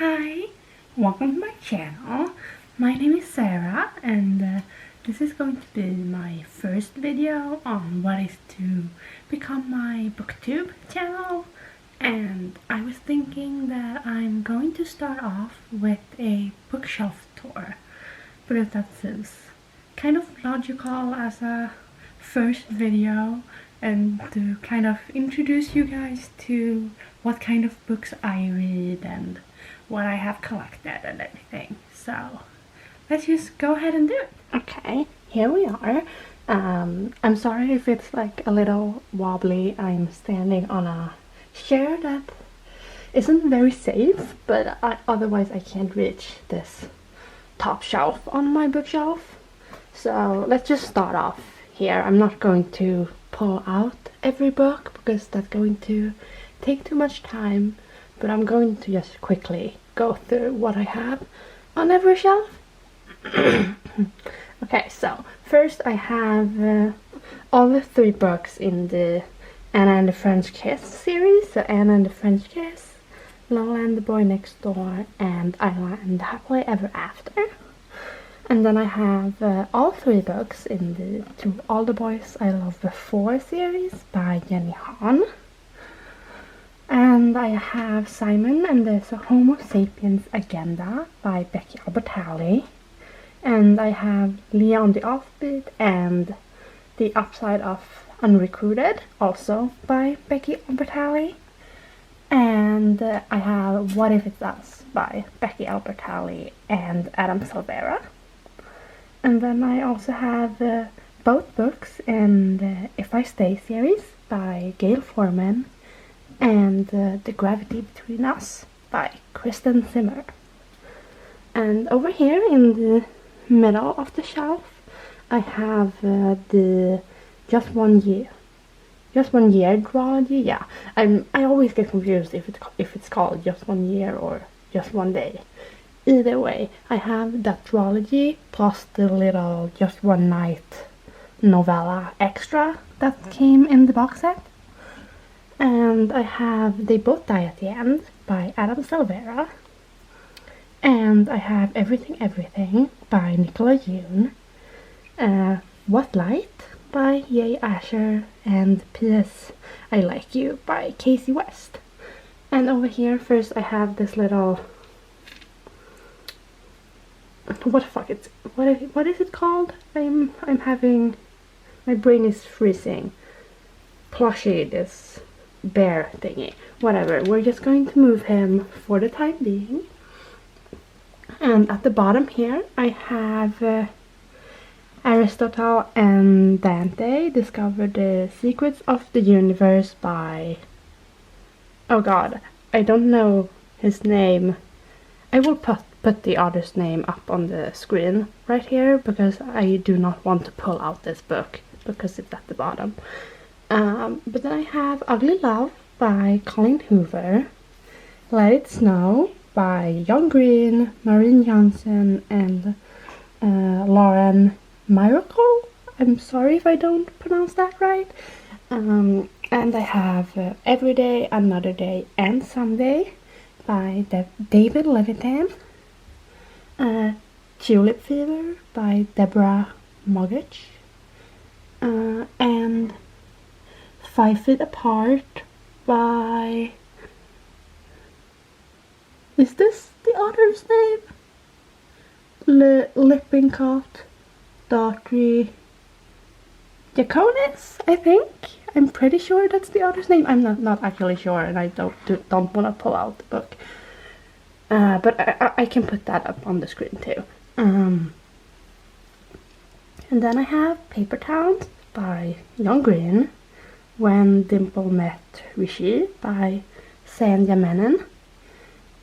Hi, welcome to my channel. My name is Sarah and this is going to be my first video on what is to become my booktube channel, and I was thinking that I'm going to start off with a bookshelf tour because that seems kind of logical as a first video and to kind of introduce you guys to what kind of books I read and what I have collected and everything. So let's just go ahead and do it. Okay, here we are. I'm sorry if it's like a little wobbly. I'm standing on a chair that isn't very safe, but otherwise I can't reach this top shelf on my bookshelf. So let's just start off here. I'm not going to pull out every book because that's going to take too much time, but I'm going to just quickly go through what I have on every shelf. Okay, so first I have all the 3 books in the Anna and the French Kiss series. So Anna and the French Kiss, Lola and the Boy Next Door, and Isla and the Happily Ever After. And then I have all 3 books in the To All the Boys I Loved Before series by Jenny Han. And I have Simon and the Homo Sapiens Agenda by Becky Albertalli. And I have Leah on the Offbeat and The Upside of Unrecruited, also by Becky Albertalli. And I have What If It's Us by Becky Albertalli and Adam Silvera. And then I also have both books in the If I Stay series by Gail Foreman and The Gravity Between Us by Kristen Zimmer. And over here in the middle of the shelf I have the Just One Year duology. Yeah, I always get confused if it's called Just One Year or Just One Day. Either way, I have that duology plus the little Just One Night novella extra that came in the box set. And I have They Both Die at the End by Adam Silvera. And I have Everything by Nicola Yoon. What Light by Jay Asher, and P.S. I Like You by Casey West. And over here first I have this little, what is it called? I'm having, my brain is freezing. Plushie, this bear thingy. Whatever, we're just going to move him for the time being. And at the bottom here I have Aristotle and Dante Discover the Secrets of the Universe by, oh god, I don't know his name. I will put the author's name up on the screen right here because I do not want to pull out this book because it's at the bottom. But then I have Ugly Love by Colleen Hoover, Let It Snow by John Green, Maureen Johnson, and Lauren Miracle. I'm sorry if I don't pronounce that right. And I have Every Day, Another Day, and Someday by David Levitan. Tulip Fever by Deborah Mogich. And 5 Feet Apart by, is this the author's name? Lippincott Daughtry Jaconis, I think. I'm pretty sure that's the author's name. I'm not actually sure, and I don't want to pull out the book. But I can put that up on the screen too. And then I have Paper Towns by John Green, When Dimple Met Rishi by Sandhya Menon.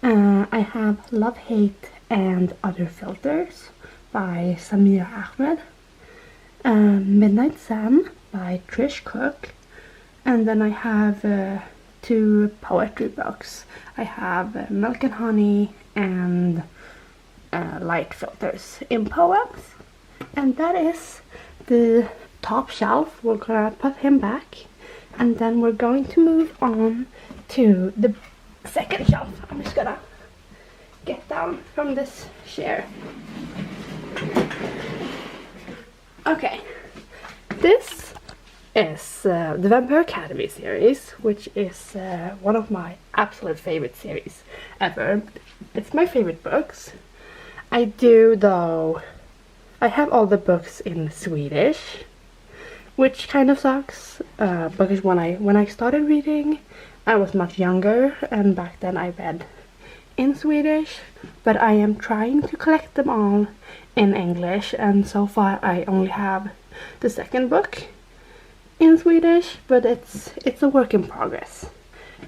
I have Love, Hate, and Other Filters by Samira Ahmed. Midnight Sun by Trish Cook. And then I have 2 poetry books. I have Milk and Honey and Light Filters in Poems. And that is the top shelf. We're gonna put him back, and then we're going to move on to the second shelf. I'm just gonna get down from this chair. Okay, this is the Vampire Academy series, which is one of my absolute favorite series ever. It's my favorite books. I have all the books in Swedish, which kind of sucks, because when I started reading, I was much younger, and back then I read in Swedish, but I am trying to collect them all in English, and so far I only have the second book in Swedish, but it's a work in progress,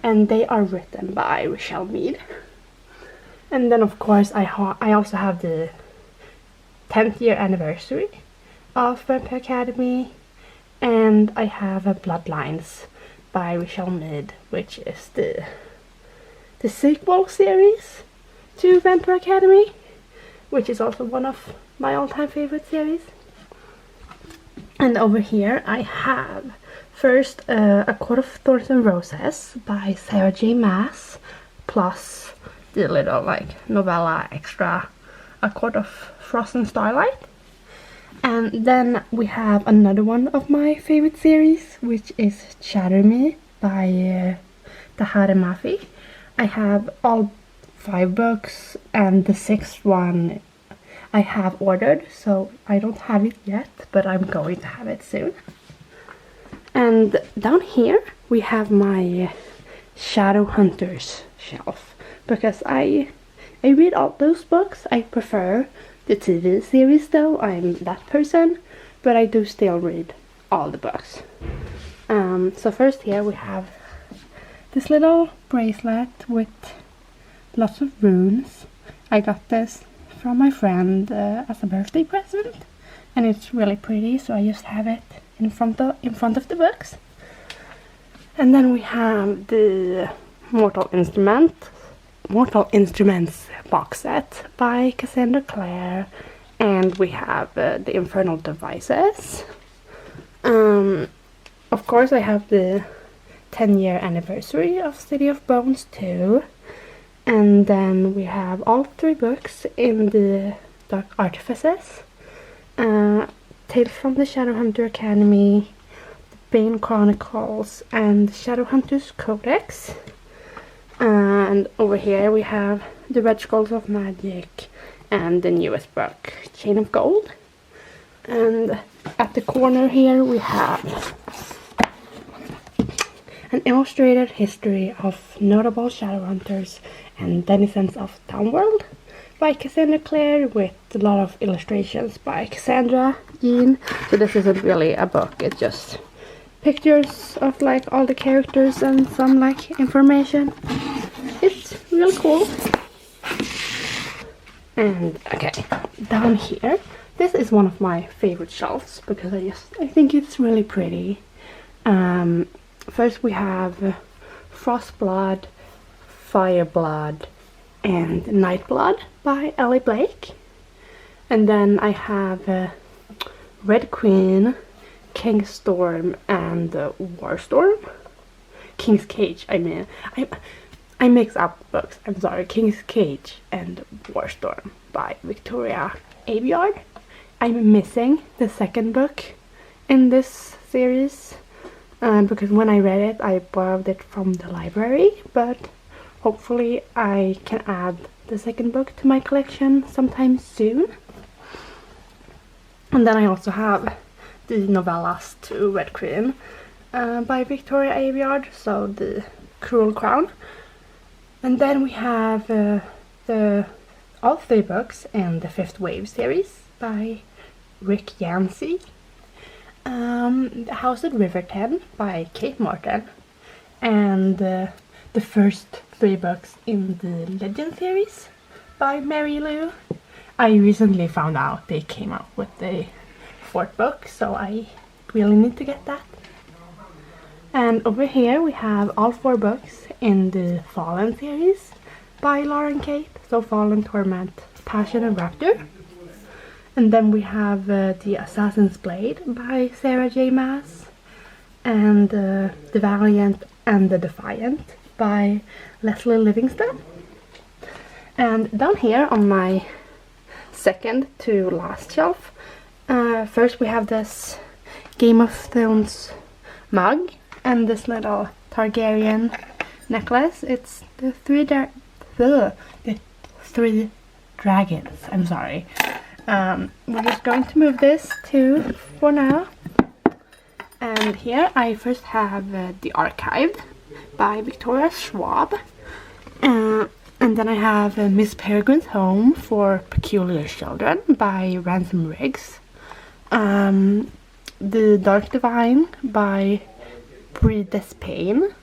and they are written by Richelle Mead. And then of course I also have the 10th year anniversary of Vampire Academy, and I have a Bloodlines by Richelle Mead, which is the sequel series to Vampire Academy, which is also one of my all-time favorite series. And over here I have first A Court of Thorns and Roses by Sarah J. Maas, plus the little like novella extra A Court of Frost and Starlight. And then we have another one of my favorite series, which is Shatter Me by Tahare Mafi. I have all 5 books, and the 6th one I have ordered, so I don't have it yet, but I'm going to have it soon. And down here we have my Shadowhunters shelf, because I read all those books. I prefer the TV series though, I'm that person, but I do still read all the books. So first here we have this little bracelet with lots of runes. I got this from my friend as a birthday present, and it's really pretty, so I just have it in front of the books. And then we have the Mortal Instruments box set by Cassandra Clare, and we have the Infernal Devices. Of course I have the 10-year anniversary of City of Bones too, and then we have all 3 books in the Dark Artifices, Tales from the Shadowhunter Academy, the Bane Chronicles, and Shadowhunters Codex. And over here we have the Red Scrolls of Magic and the newest book, Chain of Gold. And at the corner here we have an illustrated history of notable Shadowhunters and denizens of Townworld by Cassandra Clare, with a lot of illustrations by Cassandra Jean. So this isn't really a book, it's just pictures of like all the characters and some like information. It's really cool. And okay, down here, this is one of my favorite shelves because I think it's really pretty. First we have Frostblood, Fireblood, and Nightblood by Ellie Blake. And then I have Red Queen, Kingstorm, and Warstorm. King's Cage, I mean. I mix up books, I'm sorry. King's Cage and Warstorm by Victoria Aveyard. I'm missing the second book in this series because when I read it, I borrowed it from the library, but hopefully I can add the second book to my collection sometime soon. And then I also have the novellas to Red Queen by Victoria Aveyard, so the Cruel Crown. And then we have all 3 books in the Fifth Wave series by Rick Yancey. The House at Riverton by Kate Morton, and the first 3 books in the Legend series by Mary Lou. I recently found out they came out with the 4th book, so I really need to get that. And over here we have all 4 books in the Fallen series by Lauren Kate, so Fallen, Torment, Passion, and Rapture. And then we have The Assassin's Blade by Sarah J. Maas, and The Valiant and the Defiant by Leslie Livingston. And down here on my second to last shelf, first we have this Game of Thrones mug and this little Targaryen necklace. It's the three dragons. I'm sorry. We're just going to move this too for now. And here I first have The Archived by Victoria Schwab. And then I have Miss Peregrine's Home for Peculiar Children by Ransom Riggs. The Dark Divine by Brie Despain.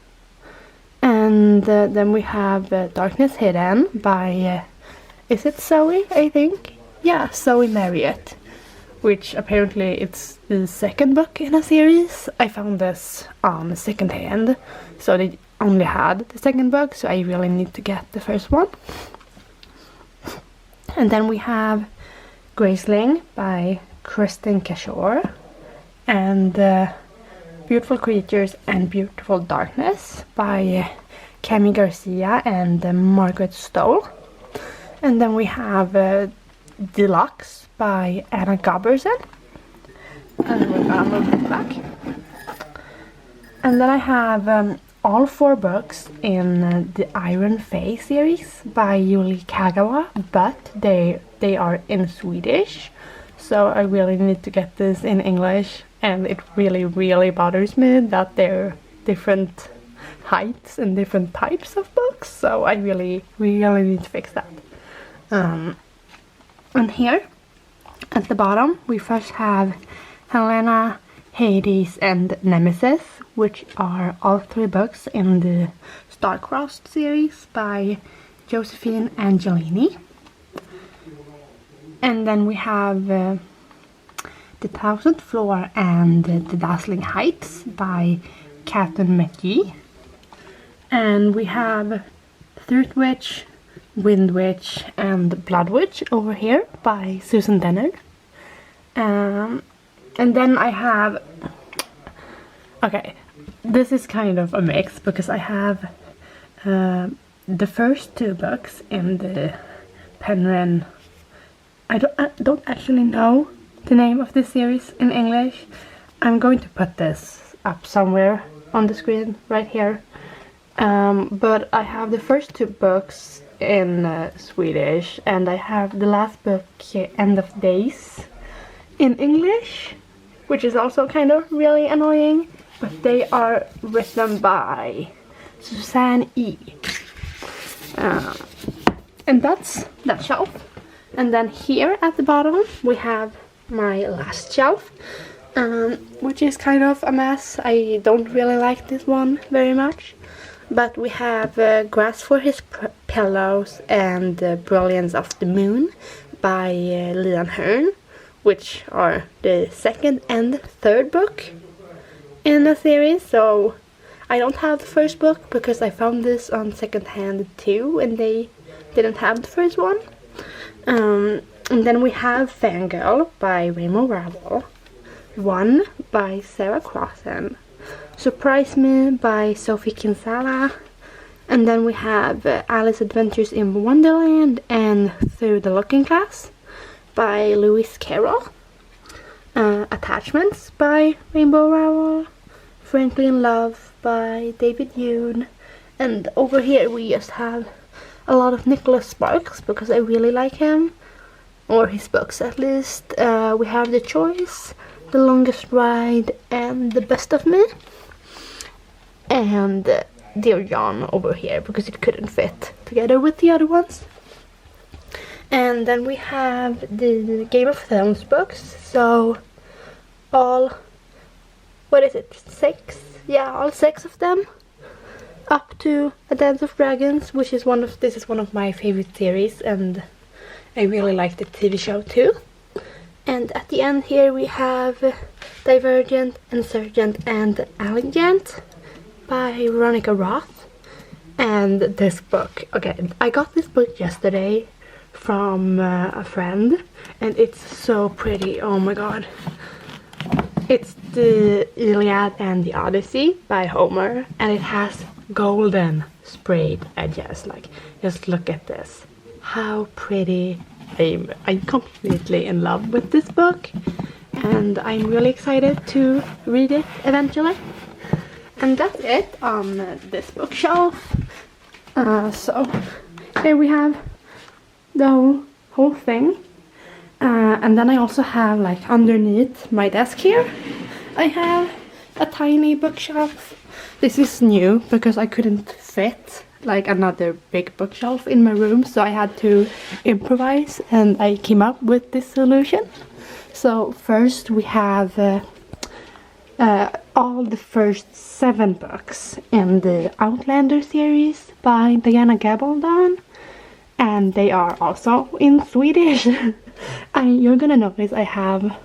And then we have Darkness Hidden by, is it Zoe, I think? Yeah, Zoe Marriott. Which apparently it's the second book in a series. I found this on second hand, so they only had the second book, so I really need to get the first one. And then we have Graceling by Kristen Cashore, and Beautiful Creatures and Beautiful Darkness by Cami Garcia and Margaret Stoll. And then we have Deluxe by Anna Goberson. And we're gonna move it back. And then I have all 4 books in the Iron Fae series by Yuli Kagawa, but they are in Swedish, so I really need to get this in English, and it really bothers me that they're different heights and different types of books, so I really need to fix that. And here at the bottom we first have Helena, Hades and Nemesis, which are all 3 books in the Starcrossed series by Josephine Angelini. And then we have The 1000th Floor and The Dazzling Heights by Catherine McGee. And we have Third Witch, Wind Witch and Blood Witch over here by Susan Dennard. And then I have, okay, this is kind of a mix because I have the first 2 books in the Penguin. I don't actually know the name of this series in English. I'm going to put this up somewhere on the screen right here. But I have the first 2 books in Swedish, and I have the last book, End of Days, in English, which is also kind of really annoying, but they are written by Susanne E. And that's that shelf. And then here at the bottom we have my last shelf, which is kind of a mess. I don't really like this one very much. But we have Grass for His Pillows and Brilliance of the Moon by Lian Hearn, which are the second and third book in the series. So I don't have the first book because I found this on second hand too, and they didn't have the first one. And then we have Fangirl by Rainbow Rowell, One by Sarah Crossan, Surprise Me by Sophie Kinsella, and then we have Alice Adventures in Wonderland and Through the Looking Glass by Lewis Carroll, Attachments by Rainbow Rowell, Frankly in Love by David Yoon, and over here we just have a lot of Nicholas Sparks because I really like him, or his books at least. We have The Choice, The Longest Ride, and The Best of Me, and Dear John over here because it couldn't fit together with the other ones. And then we have the Game of Thrones books, so all, what is it, 6? Yeah, all 6 of them, up to A Dance of Dragons, which is this is one of my favorite series, and I really like the TV show too. And at the end here we have Divergent, Insurgent and Allegiant by Veronica Roth. And this book, okay, I got this book yesterday from a friend, and it's so pretty, oh my god. It's the Iliad and the Odyssey by Homer, and it has golden sprayed edges. Like, just look at this. how pretty. I'm completely in love with this book, and I'm really excited to read it eventually. And that's it on this bookshelf. So here we have the whole thing. And then I also have, like, underneath my desk here, I have a tiny bookshelf. This is new because I couldn't fit like another big bookshelf in my room, so I had to improvise, and I came up with this solution. So first we have all the first 7 books in the Outlander series by Diana Gabaldon, and they are also in Swedish. And you're gonna notice I have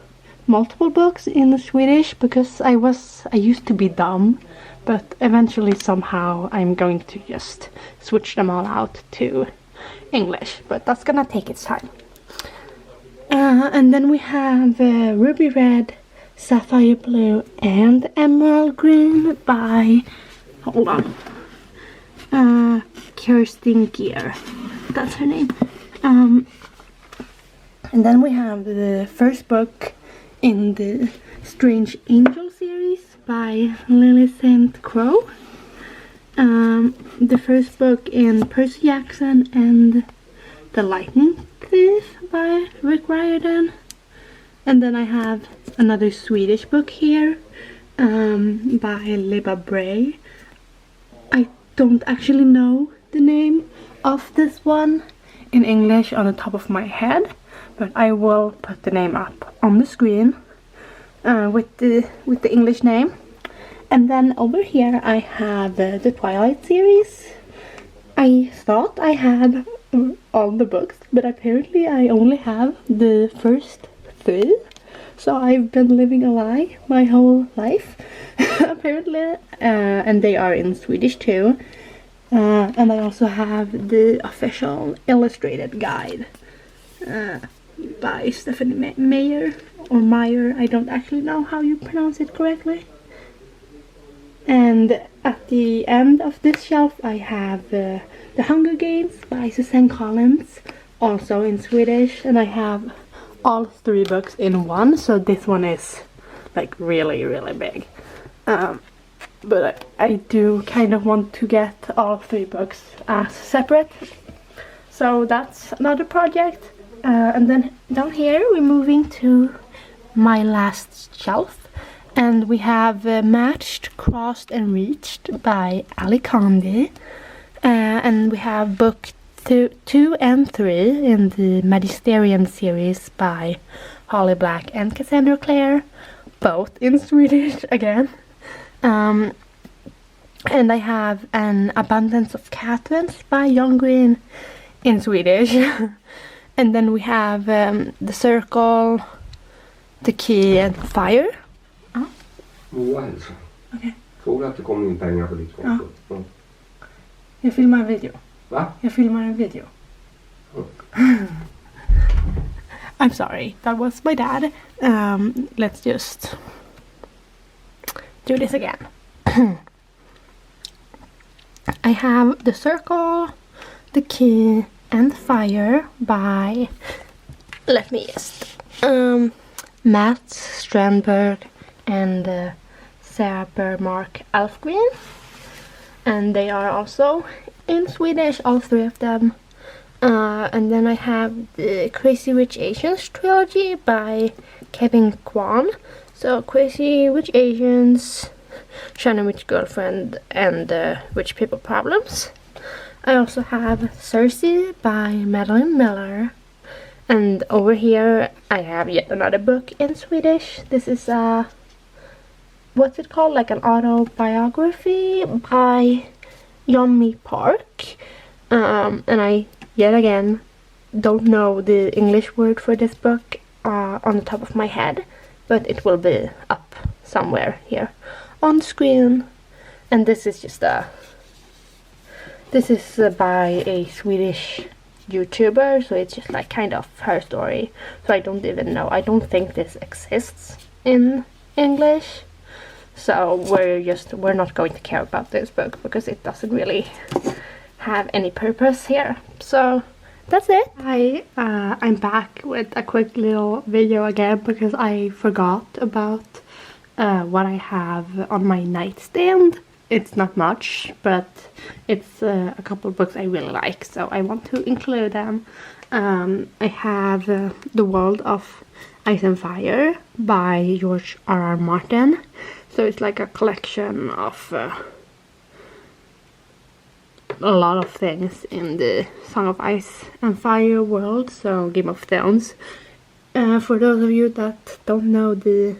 multiple books in Swedish because I used to be dumb, but eventually somehow I'm going to just switch them all out to English, but that's gonna take its time. And then we have Ruby Red, Sapphire Blue, and Emerald Green by, hold on, Kirsten Gier, that's her name. And then we have the first book in the Strange Angel series by Lily St. Crow. The first book in Percy Jackson and The Lightning Thief by Rick Riordan. And then I have another Swedish book here by Libba Bray. I don't actually know the name of this one in English on the top of my head, but I will put the name up on the screen with the English name. And then over here I have the Twilight series. I thought I had all the books, but apparently I only have the first 3. So I've been living a lie my whole life, apparently. And they are in Swedish too. And I also have the official illustrated guide by Stephanie Meyer, or Meyer, I don't actually know how you pronounce it correctly. And at the end of this shelf I have The Hunger Games by Suzanne Collins, also in Swedish, and I have all 3 books in one, so this one is like really big. But I do kind of want to get all 3 books as separate, so that's another project. And then down here we're moving to my last shelf, and we have Matched, Crossed and Reached by Ali Kandi, and we have book 2 and 3 in the Magisterium series by Holly Black and Cassandra Clare, both in Swedish again. And I have An Abundance of Catvins by John Green in Swedish. And then we have The Circle, The Key and Fire. Moa hälsa. Okej. Såg du att det kom in pengar på ditt konto? Ja. Jag filmar en video. Va? Jag filmar en video. I'm sorry, that was my dad. Let's just do this again. I have The Circle, The Key and Fire by, let me just, Matt Strandberg and Sarah Bermark Alfgren, and they are also in Swedish, all 3 of them. And then I have the Crazy Rich Asians trilogy by Kevin Kwan. So Crazy Rich Asians, China Rich Girlfriend, and Rich People Problems. I also have Cersei by Madeline Miller. And over here I have yet another book in Swedish. This is what's it called? Like an autobiography by John Me Park. And I yet again don't know the English word for this book on the top of my head, but it will be up somewhere here on the screen. And this is just this is by a Swedish YouTuber, so it's just like kind of her story. So I don't even know, I don't think this exists in English. So we're not going to care about this book because it doesn't really have any purpose here. So that's it. I'm back with a quick little video again because I forgot about what I have on my nightstand. It's not much, but it's a couple of books I really like, so I want to include them. I have The World of Ice and Fire by George R.R. Martin. So it's like a collection of a lot of things in the Song of Ice and Fire world, so Game of Thrones. For those of you that don't know the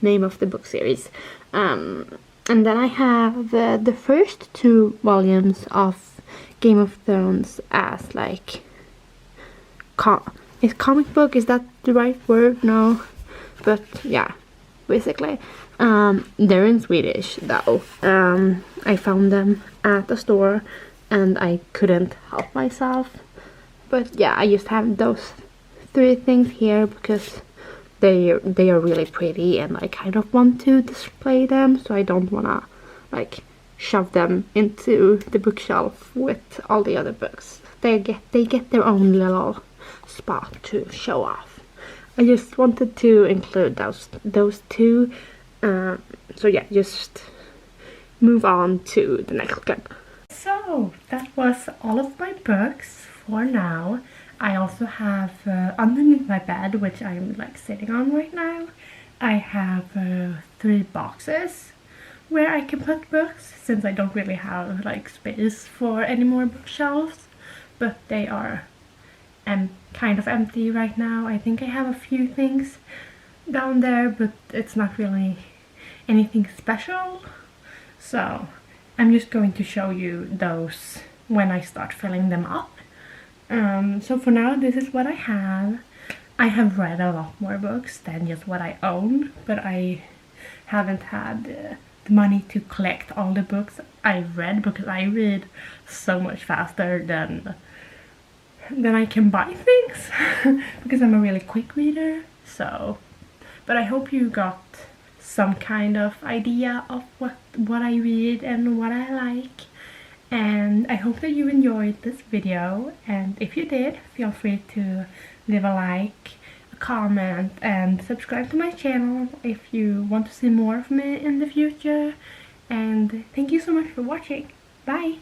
name of the book series. And then I have the first 2 volumes of Game of Thrones as like is comic book, is that the right word? No, but yeah, basically. They're in Swedish though. I found them at the store and I couldn't help myself. But yeah, I just have those 3 things here because they are really pretty and I kind of want to display them, so I don't wanna like shove them into the bookshelf with all the other books. They get their own little spot to show off. I just wanted to include those 2. So yeah, just move on to the next clip. So that was all of my books for now. I also have underneath my bed, which I'm like sitting on right now, I have 3 boxes where I can put books, since I don't really have like space for any more bookshelves, but they are kind of empty right now. I think I have a few things down there, but it's not really anything special, so I'm just going to show you those when I start filling them up. So for now, this is what I have. I have read a lot more books than just what I own, but I haven't had the money to collect all the books I've read, because I read so much faster than I can buy things because I'm a really quick reader. So, but I hope you got some kind of idea of what I read and what I like. And I hope that you enjoyed this video, and if you did, feel free to leave a like, a comment, and subscribe to my channel if you want to see more of me in the future. And thank you so much for watching. Bye!